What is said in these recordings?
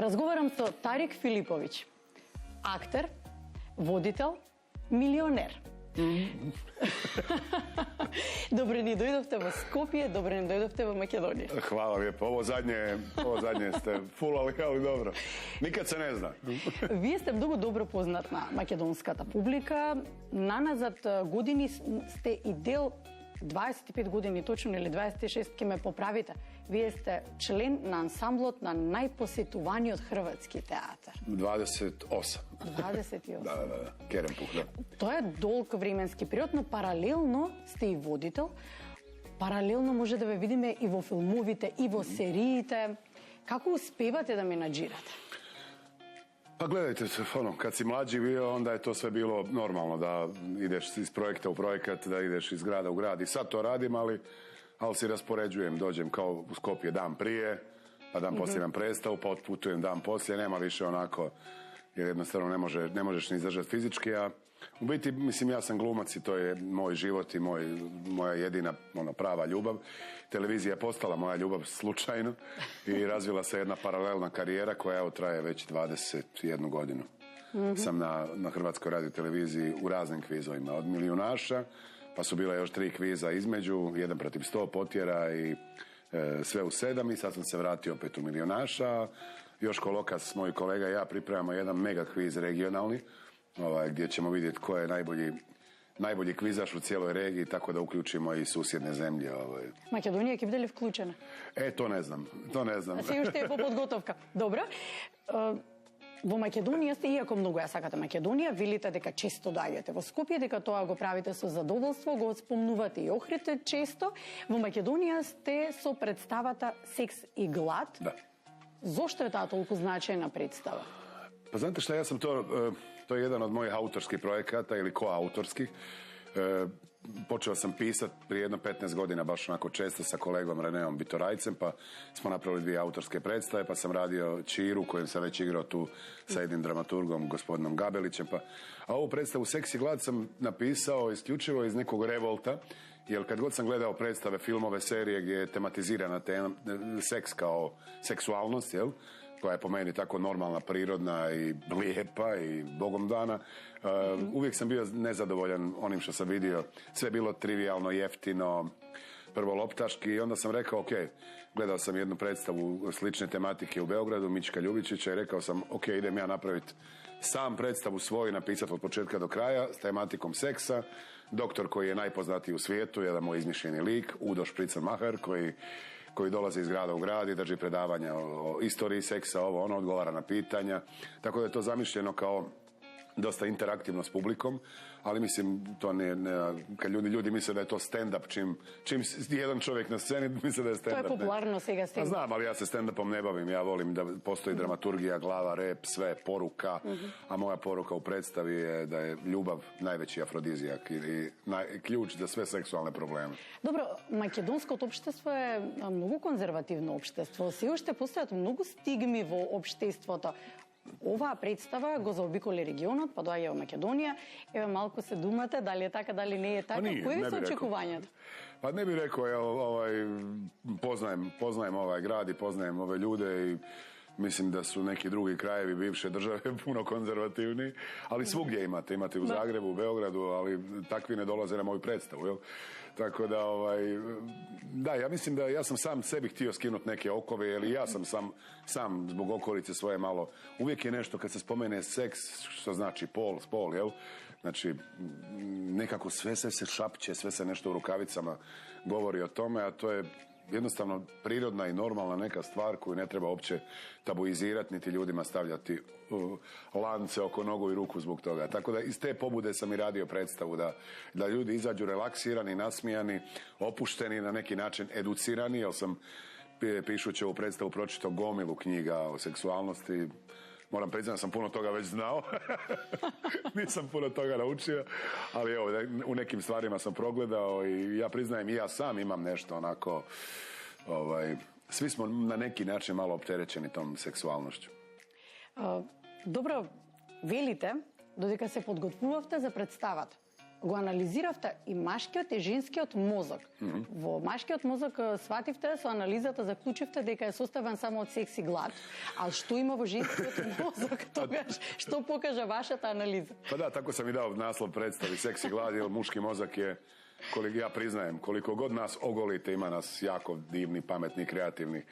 Разговарам со Тарик Филиповиќ, актер, водител, милионер. Добре ни дојдовте во Скопје, добре ни дојдовте во Македонија. Hvala lijepo. Ovo zadnje ste fulali, ali dobro. Nikad se ne zna. Вие сте многу добро познат на македонската публика. Наназад години сте и дел 25 години точно или 26 ке ме поправите. Вие сте член на ансамблот на најпосетуваниот хрватски театар. 28. 28. Da. Kerempuh, da. Тоа е долг временски период, но паралелно сте и водител. Паралелно може да ве видиме и во филмовите, и во сериите. Како успевате да менаџирате? Pa gledajte, kad si mlađi bio, onda je to sve bilo normalno, da ideš iz projekta u projekat, da ideš iz grada u grad. I sad to radim, ali si raspoređujem, dođem kao u Skopje dan prije, pa dan poslije imam predstavu, pa otputujem dan poslije, nema više onako, jer jednostavno ne možeš ni izdržati fizički, a u biti, mislim, ja sam glumac i to je moj život i moja jedina prava ljubav. Televizija je postala moja ljubav slučajno i razvila se jedna paralelna karijera koja evo traje već 21 godinu. Sam na Hrvatskoj radioteleviziji u raznim kvizovima, od Milijunaša, pa su bila još 3 kviza između, 1 protiv 100 potjera i sve u 7 i sad sam se vratio opet u Milijunaša. Joško Lokas, moj kolega i ja pripremamo jedan mega kviz regionalni, gdje ćemo vidjeti ko je najbolji kvizaš u cijeloj regiji, tako da uključimo i susjedne zemlje. Македонија ќе биде ли вклучена? To ne znam. Се уште е по подготовка. Добро. Во Македонија сте, иако многу ја сакате Македонија, велите дека често доаѓате во Скопје, дека тоа го правите со задоволство, го спомнувате и Охрид често. Во Македонија сте со представата Секс и глад. Да. Зошто е таа толку значајна представа? Pa znate šta, ja sam to je jedan od mojih autorskih projekata ili koautorskih. Počeo sam pisati prije jedno 15 godina, baš onako često sa kolegom Reneom Bitorajcem, pa smo napravili 2 autorske predstave, pa sam radio Čiru, kojem sam već igrao tu sa jednim dramaturgom, gospodinom Gabelićem, a ovu predstavu Seks i glad sam napisao isključivo iz nekog revolta, jer kad god sam gledao predstave, filmove, serije gdje je tematizirana seks kao seksualnost, jel? Koja je po meni tako normalna, prirodna i lijepa i bogom dana. Uvijek sam bio nezadovoljan onim što sam vidio. Sve je bilo trivijalno, jeftino, prvo loptaški i onda sam rekao, ok, gledao sam jednu predstavu slične tematike u Beogradu, Mička Ljubičića i rekao sam, ok, idem ja napraviti sam predstavu svoju, napisati od početka do kraja s tematikom seksa. Doktor koji je najpoznatiji u svijetu, jedan moj izmišljeni lik, Udo Špricer-Maher, koji dolazi iz grada u grad i drži predavanja o istoriji seksa, ono odgovara na pitanja. Tako da je to zamišljeno kao dosta interaktivno s publikom, ali mislim, to kad ljudi misle da je to stand-up, čim jedan čovjek na sceni misle da je stand-up. To je popularno сега stand-up. Znam, ali ja se stand-upom ne bavim, ja volim da postoji dramaturgija, glava, rep, sve, poruka, a moja poruka u predstavi je da je ljubav najveći afrodizijak i ključ za sve seksualne probleme. Добро, македонското општество е многу конзервативно општество. Се уште постојат многу стигми во општеството. Оваа представа го заобиколи регионот, па доаѓа во Македонија. Еве малку се думате, дали е така, дали не е така. Кои се очекувањата? Pa ne bih rekao, poznajem ovaj grad i poznajem ove ljude i mislim da su neki drugi krajevi bivše države puno konzervativni, ali svugdje imate u Zagrebu, u Beogradu, ali takvi ne dolaze na moju predstavu, jel? Tako da, da, ja mislim da ja sam sam sebi htio skinuti neke okove, jer ja sam sam zbog okolice svoje malo, uvijek je nešto kad se spomene seks, što znači spol, jel? Znači, nekako sve se šapće, sve se nešto u rukavicama govori o tome, a to je jednostavno prirodna i normalna neka stvar koju ne treba uopće tabuizirati niti ljudima stavljati lance oko nogu i ruku zbog toga. Tako da iz te pobude sam i radio predstavu da ljudi izađu relaksirani, nasmijani, opušteni, na neki način educirani, jer sam pišući ovu predstavu pročitao gomilu knjiga o seksualnosti. Moram priznati da sam puno toga već znao. Nisam puno toga naučio, ali evo, u nekim stvarima sam progledao i ja priznajem i ja sam imam nešto onako, svi smo na neki način malo opterećeni tom seksualnošću. Dobro, велите, додека се подготвувавте за представата, го анализиравте и машкиот и женскиот мозок. Во машкиот мозок свативте со анализата, заклучивте дека е составен само од секс и глад, а што има во женскиот мозок тогаш? Што покажа вашата анализа? Pa da, tako sam i dao naslov predstavi, Seks i glad, jer muški mozak je, koliko ja priznajem, koliko god nas ogolite, ima nas jako divni, pametni, kreativni,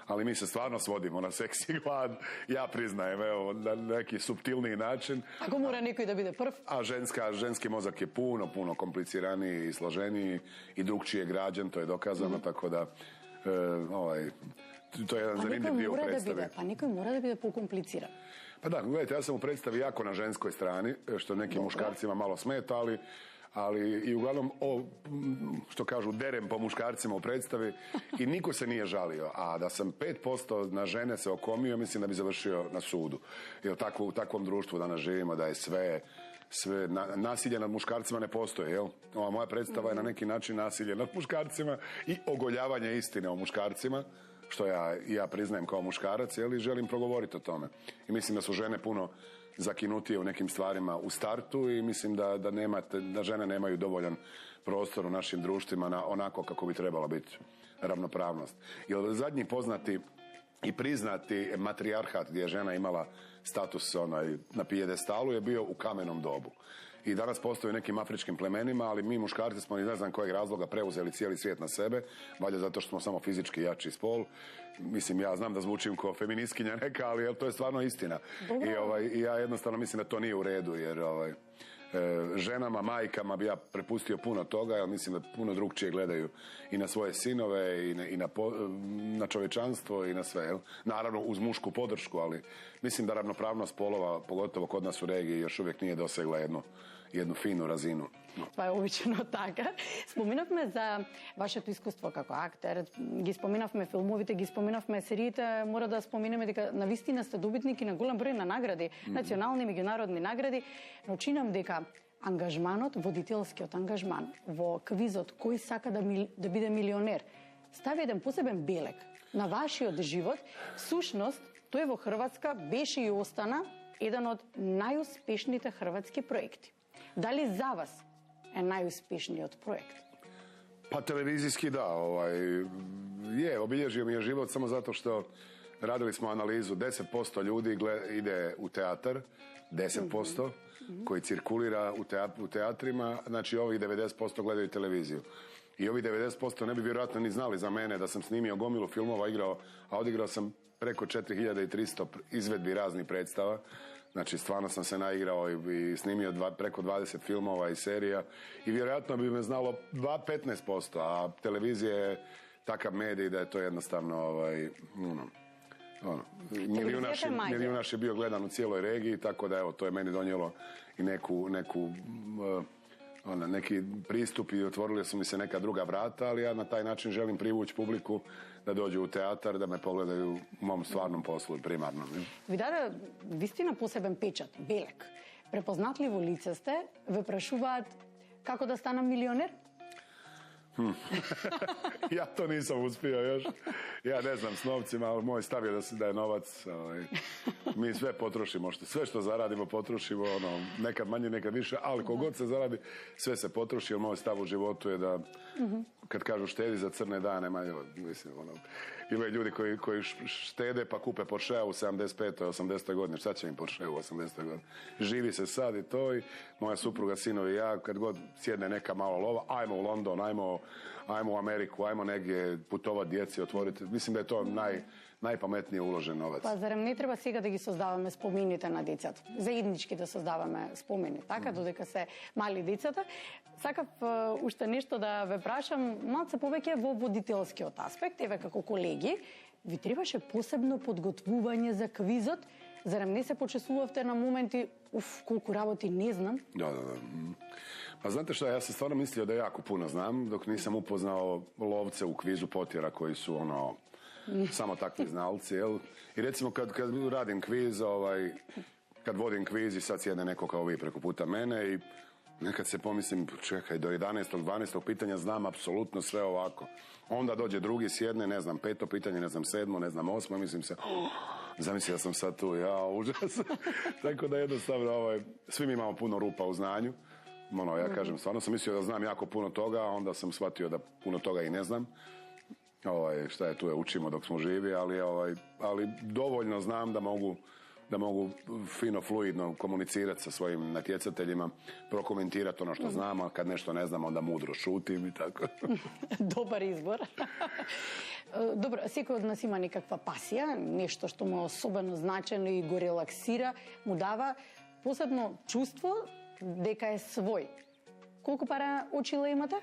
ali mi se stvarno svodimo na seks i glad, ja priznajem, evo, na neki suptilniji način. Ako mora nekoj da bude prv? A ženski mozak je puno kompliciraniji i složeniji i drugčije građen, to je dokazano, tako da, to je jedan zanimljiv dio u predstavi. Pa nekoj mora da bude pokompliciran. Pa da, gledajte, ja sam u predstavi jako na ženskoj strani, što nekim muškarcima malo smeta, ali i uglavnom, što kažu, derem po muškarcima u predstavi i niko se nije žalio. A da sam 5% na žene se okomio, mislim da bi završio na sudu. Jer u takvom društvu danas živimo, da je sve nasilje nad muškarcima ne postoje, jel? Ova moja predstava je na neki način nasilje nad muškarcima i ogoljavanje istine o muškarcima, što ja priznajem kao muškarac, jel, i želim progovoriti o tome. I mislim da su žene puno zakinutije u nekim stvarima u startu i mislim da žene nemaju dovoljan prostor u našim društvima onako kako bi trebala biti ravnopravnost. Jer zadnji poznati i priznati matrijarhat gdje je žena imala status na pijedestalu je bio u kamenom dobu. I danas postoji u nekim afričkim plemenima, ali mi muškarci smo iz ne znam kojeg razloga preuzeli cijeli svijet na sebe, valjda zato što smo samo fizički jači spol. Mislim, ja znam da zvučim kao feministkinja neka, ali to je stvarno istina. I ja jednostavno mislim da to nije u redu, jer ženama, majkama bi ja prepustio puno toga, jer mislim da puno drugčije gledaju i na svoje sinove i na čovječanstvo i na sve. Jel? Naravno uz mušku podršku, ali mislim da ravnopravnost spolova, pogotovo kod nas u regiji, još uvijek nije dosegla jednu finu razinu. Това е обично така. Споминавме за вашето искуство како актер, ги споминавме филмовите, ги споминавме сериите, мора да споминеме дека навистина сте добитники на голем број на награди, национални и меѓународни награди, но чинам дека ангажманот, водителскиот ангажман во квизот Кој сака да биде милионер, стави еден посебен белег на вашиот живот. Всушност, тој во Хрватска беше и остана еден од најуспешните хрватски проекти. Дали за вас е најуспешниот проект? Pa televizijski da, je, obilježio mi je život samo zato što radili smo analizu, 10% ljudi ide u teatar, 10% koji cirkulira u teatrima, znači ovih 90% gledaju televiziju. I ovih 90% ne bi vjerojatno ni znali za mene da sam snimio gomilu filmova, a odigrao sam preko 4300 izvedbi raznih predstava. Znači, stvarno sam se naigrao i snimio preko 20 filmova i serija i vjerojatno bi me znalo 15%, a televizija je takav medij da je to jednostavno milijunaš je bio gledan u cijeloj regiji, tako da evo, to je meni donijelo i neki pristup i otvorili su mi se neka druga vrata, ali ja na taj način želim privući publiku da dođu u teatar, da me pogledaju u mom stvarnom poslu, primarno. Ви даде вистина посебен печат, белег. Препознатливо лице сте, ве прашуваат како да станам милионер? Ja to nisam uspio još. Ja ne znam s novcima, ali moj stav je da je novac. Mi sve potrošimo, sve što zaradimo potrošimo, nekad manje, nekad više, ali kogod se zaradi, sve se potroši, jer moj stav u životu je da kad kažu štedi za crne dane, mislim, imaju ljudi koji štede pa kupe Porschea u 75. 80. godine. Šta će im Porsche u 80. godine? Živi se sad i to i moja supruga, sinovi i ja, kad god sjedne neka malo lova, ajmo u London, ajmo u Ameriku, ajmo negdje putovat djeci, otvoriti. Mislim da je to najpametnije uložen novac. Па зарем не треба сега да ги создаваме спомените на децата? Заеднички да создаваме спомени, така, додека се мали децата. Сакав уште нешто да ве прашам, малце повеќе во водителскиот аспект, еве како колеги, ви требаше посебно подготвување за квизот? Зарем не се почесувавте на моменти, колку работи не знам? Da. Pa znate šta, ja sam stvarno mislio da jako puno znam, dok nisam upoznao lovce u kvizu potjera koji su samo takvi znalci, jel? I recimo kad radim kviz, kad vodim kviz i sad sjedne neko kao vi preko puta mene i nekad se pomislim, čekaj, do 11. 12. pitanja znam apsolutno sve ovako. Onda dođe drugi, sjedne, ne znam, 5. pitanje, ne znam, 7., ne znam, 8. mislim se, zamisli da sam sad tu, užas. Tako da jednostavno, svi mi imamo puno rupa u znanju, Ja kažem, stvarno sam mislio da znam jako puno toga, a onda sam shvatio da puno toga i ne znam. Šta je tu, učimo dok smo živi, ali dovoljno znam da mogu fino, fluidno komunicirati sa svojim natjecateljima, prokomentirati ono što znam, a kad nešto ne znam, onda mudro šutim i tako. Dobar izbor. Dobro, секој од нас има некаква пасија, нешто што му е особено значено и го релаксира, му дава посебно чувство дека е свој. Колку пара очила имате?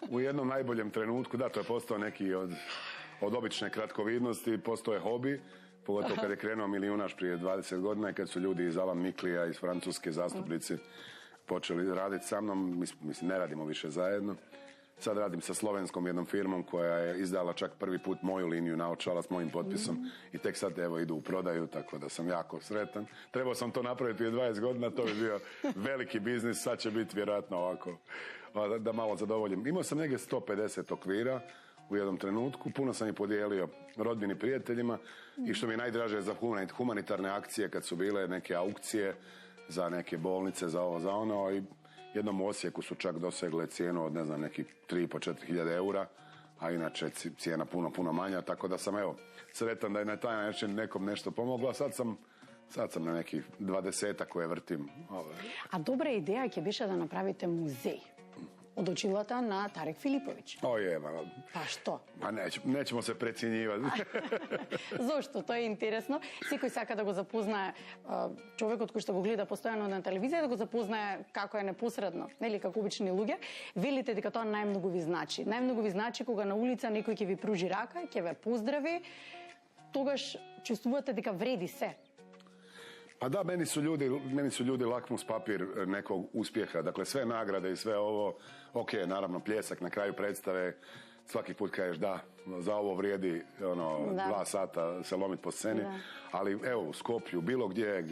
U jednom najboljem trenutku, da, to je postao neki od obične kratkovidnosti, postao je hobi, pogotovo kad je krenuo Milijunaš prije 20 godina i kad su ljudi iz Alan Miklija, iz Francuske zastupnici počeli raditi sa mnom. Mislim, ne radimo više zajedno. Sad radim sa slovenskom jednom firmom koja je izdala čak prvi put moju liniju naočala s mojim potpisom i tek sad idu u prodaju, tako da sam jako sretan. Trebao sam to napraviti prije 20 godina, to bi bio veliki biznis, sad će biti vjerojatno ovako da malo zadovoljim. Imao sam negdje 150 okvira u jednom trenutku, puno sam ih podijelio rodbini, prijateljima i što mi je najdraže za humanitarne akcije kad su bile neke aukcije za neke bolnice, za ovo, za ono, i jednom u Osijeku su čak dosegle cijenu od, ne znam, nekih 3.500–4.000 eura, a inače cijena puno manja, tako da sam, sretan da je na taj način nekom nešto pomoglo, a sad sam na nekih 20 koje vrtim. A dobra ideja ќе беше da napravite muzej od очилата на Тарек Филиповиќ. Pa што? Pa nećemo se precjenjivati. Зошто? Тоа е интересно. Секој сака да го запознае човекот кој што го гледа постојано на телевизија, да го запознае како е непосредно, нели, како обични луѓе. Велите дека тоа најмногу ви значи. Најмногу ви значи кога на улица некој ќе ви пружи рака, ќе ве поздрави, тогаш чувствувате дека вреди се. Pa da, meni su ljudi lakmus papir nekog uspjeha. Dakle, sve nagrade i sve ovo, naravno, pljesak na kraju predstave, svaki put kažeš da, za ovo vrijedi 2 sata se lomit po sceni, ali u Skopju, bilo gdje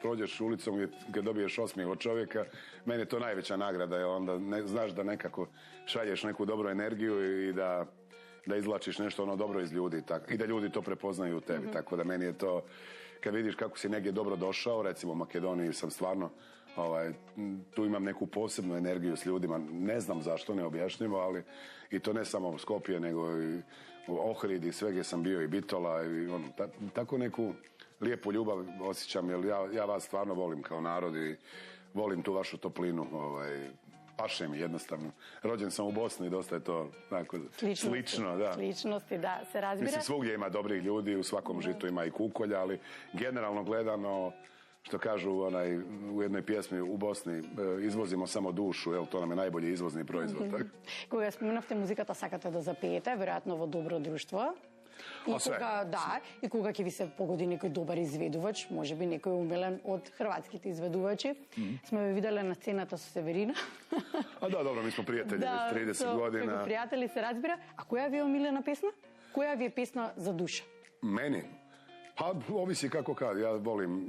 prođeš ulicom gdje dobiješ osmijeh od čovjeka, meni je to najveća nagrada, jer onda znaš da nekako šalješ neku dobru energiju i da izvlačiš nešto dobro iz ljudi i da ljudi to prepoznaju u tebi, tako da meni je to. Kad vidiš kako si negdje dobro došao, recimo u Makedoniji sam stvarno, tu imam neku posebnu energiju s ljudima, ne znam zašto, ne objašnjivo, ali i to ne samo u Skopje, nego i u Ohrid i sve gdje sam bio i Bitola i tako neku lijepu ljubav osjećam, jer ja vas stvarno volim kao narod i volim tu vašu toplinu, paše mi jednostavno. Rođen sam u Bosni, dosta je to slično, da. Sličnosti, da, se razbira. Mislim, svugdje ima dobrih ljudi, u svakom žitu ima i kukolja, ali generalno gledano, što kažu u jednoj pjesmi u Bosni, izvozimo samo dušu, to nam je najbolji izvozni proizvod. Кога спомнавте музиката, сакате да запеете, веројатно во добро друштво. И кога ќе ви се погоди некој добар изведувач, можеби некој умелен од хрватските изведувачи. Сме ве виделе на сцената со Северина. Да, добро, ми смо пријатели веќе 30 година. Да, пријатели, се разбира. А која ви е омилена песна? Која ви е песна за душа? Meni? Pa, ovisi kako kad.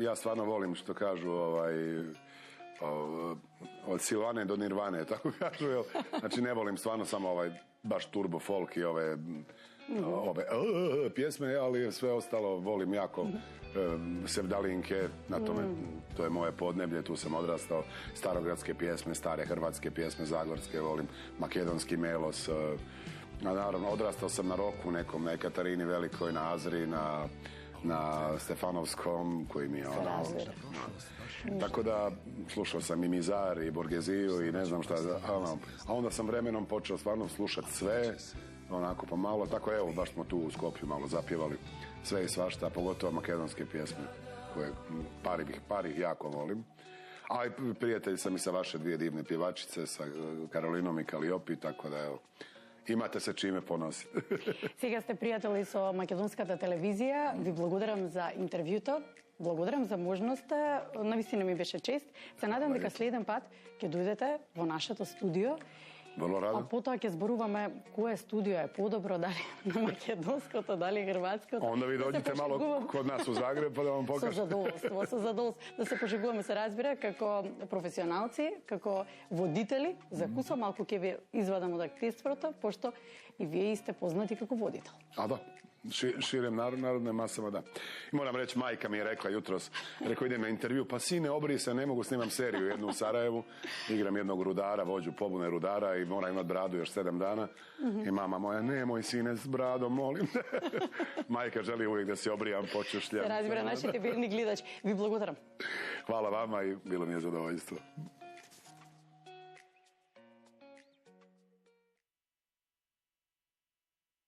Ja stvarno volim što kažu od Silvane do Nirvane, tako kažu. Znači, ne volim stvarno samo baš turbo folk i ove pjesme, ali sve ostalo volim jako. Sevdalinke, na tome, to je moje podneblje, tu sam odrastao. Starogradske pjesme, stare hrvatske pjesme, zagorske volim, makedonski melos. Naravno, odrastao sam na roku nekom, na Ekaterini Velikoj, na Azri, na Stefanovskom, koji mi je tako da slušao sam i Mizar i Borgeziju i ne znam šta, a onda sam vremenom počeo stvarno slušati sve, onako pomalo, tako baš smo tu u Skopju malo zapjevali sve i svašta, pogotovo makedonske pjesme, koje par ih jako volim. A i prijatelj sam i sa vaše dvije divne pjevačice, sa Karolinom i Kaliopi, tako da imate se čime ponositi. Сега сте пријатели со македонската телевизија. Ви благодарам за интервјуто. Благодарам за можноста. Навистина ми беше чест. Се надам дека следен пат ќе дојдете во нашето студио. Vrlo rado. A potom ќе зборуваме кое студио е подобро, дали на македонското, дали хрватското. Onda vi dođete malo kod nas u Zagreb pa da vam pokažem. Со задоволство. Да се пошегуваме, се разбира, како професионалци, како водители. За куса малку ќе ви извадам од активството, пошто и вие сте познати како водител. A da. širem narodne masama, da. I moram reći, majka mi je rekla jutros, rekao idem na intervju, pa sine, obrij se, ne mogu, snimam seriju jednu u Sarajevu, igram jednog rudara, vođu pobune rudara i moram imati bradu još 7 dana. I mama moja, nemoj sine s bradom, molim. Majka želi uvijek da se obrijam, počešljam. Се разбира, нашите верни гледачи. Ви благодарам. Hvala vama i bilo mi je zadovoljstvo.